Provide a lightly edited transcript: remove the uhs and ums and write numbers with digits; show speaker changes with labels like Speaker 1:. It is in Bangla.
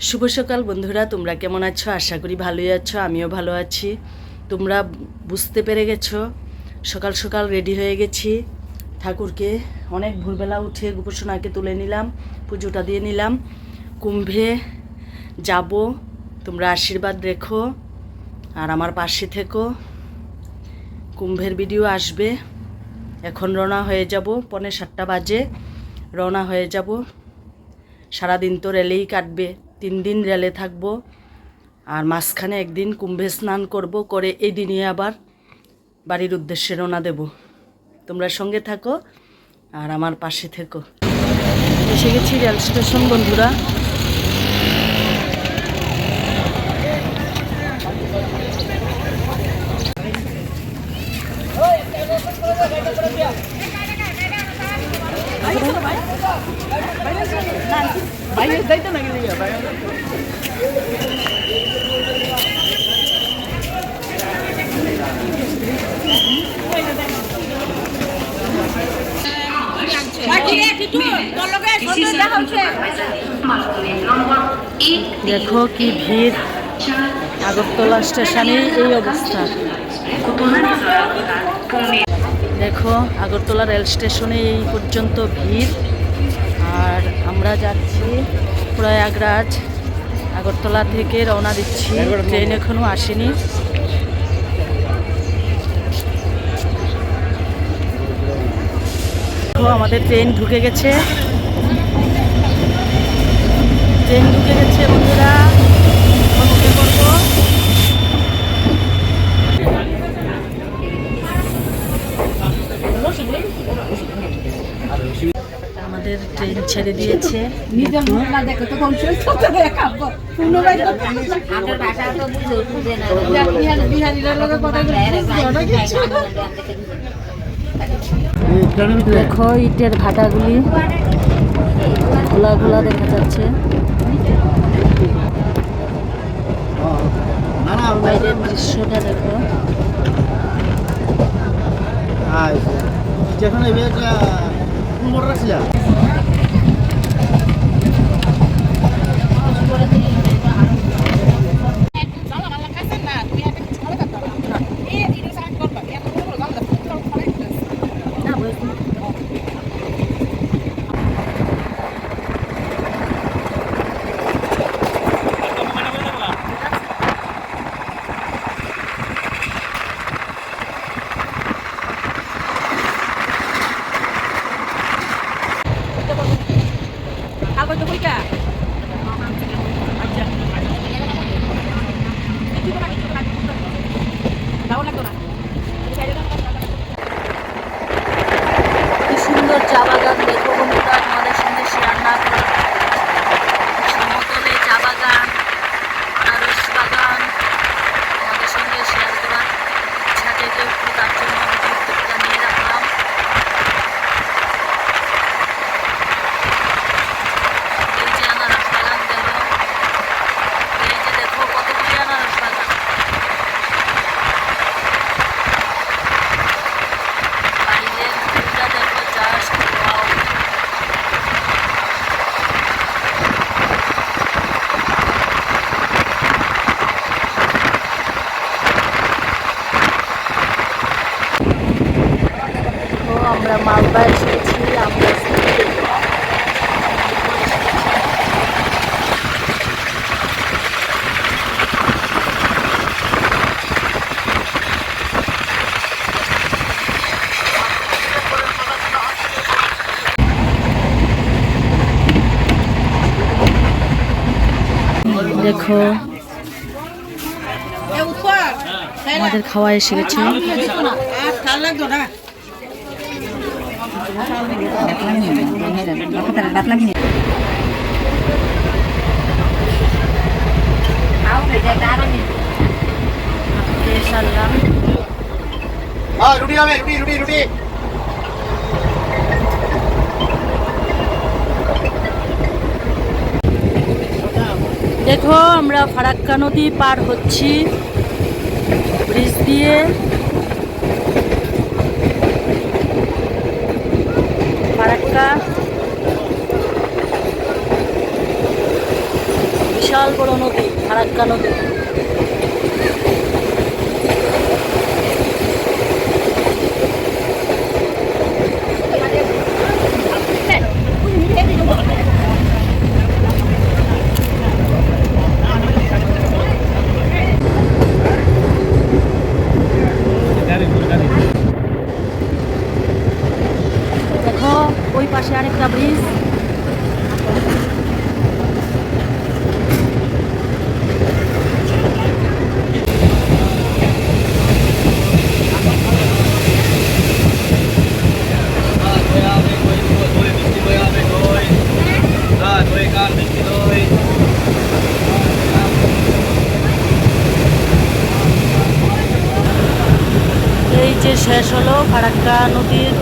Speaker 1: শুভ সকাল বন্ধুরা, তোমরা কেমন আছো? আশা করি ভালোই আছো, আমিও ভালো আছি। তোমরা বুঝতে পেরে গেছো, সকাল সকাল রেডি হয়ে গেছি। ঠাকুরকে অনেক ভোরবেলা উঠে গোপসোনাকে তুলে নিলাম, পুজোটা দিয়ে নিলাম। কুম্ভে যাব, তোমরা আশীর্বাদ রেখো আর আমার পাশে থেকো। কুম্ভের ভিডিও আসবে। এখন রওনা হয়ে যাব, 6:45 বাজে রওনা হয়ে যাব। সারাদিন তো রেলেই কাটবে, 3 দিন রেলে থাকবো, আর মাঝখানে একদিন কুম্ভে স্নান করব, করে এই দিনই আবার বাড়ির উদ্দেশ্যে রওনা দেব। তোমরা সঙ্গে থাকো আর আমার পাশে থেকো। এসে গেছি রেল স্টেশন বন্ধুরা। দেখো কি ভিড়, আগরতলা স্টেশনে এই অবস্থা। দেখো আগরতলা রেল স্টেশনে এই পর্যন্ত ভিড়। আর আমরা যাচ্ছি প্রয়াগরাজ। আগরতলা থেকে রওনা দিচ্ছি, ট্রেন এখনো আসেনি। আমাদের ট্রেন ঢুকে গেছে, বন্ধুরা। উঠে পড়বো। আমাদের ট্রেন ছেড়ে দিয়েছে। দেখো ইটের ভাটাগুলি খোলা খোলা দেখা যাচ্ছে। বাইরের দৃশ্যটা দেখো। কি সুন্দর চা বাগান দেখো বন্ধুরা, তোমাদের সঙ্গে শেয়ার না করে। সমতলে চা বাগান, আনারস বাগান তোমাদের সঙ্গে শেয়ার করার ইচ্ছা থেকে একটু, তার জন্য ভিডিওটা নিয়ে রাখলাম। এই যে আনারস বাগান গেল, এই যে দেখো কতগুলি আনারস বাগান। বাইরের ভিউটা দেখো, জাস্ট ওয়াও। আমরা মালদা এসেছি, আমরা দেখো আমাদের খাওয়া এসে গেছে। দেখো আমরা ফারাক্কা নদী পার হচ্ছি ব্রিজ দিয়ে। ফারাক্কা বিশাল বড় নদী, ফারাক্কা নদী। দেখো ওই পাশে আরেকটা ব্রিজ। এই যে শেষ হলো ফারাক্কা নদীর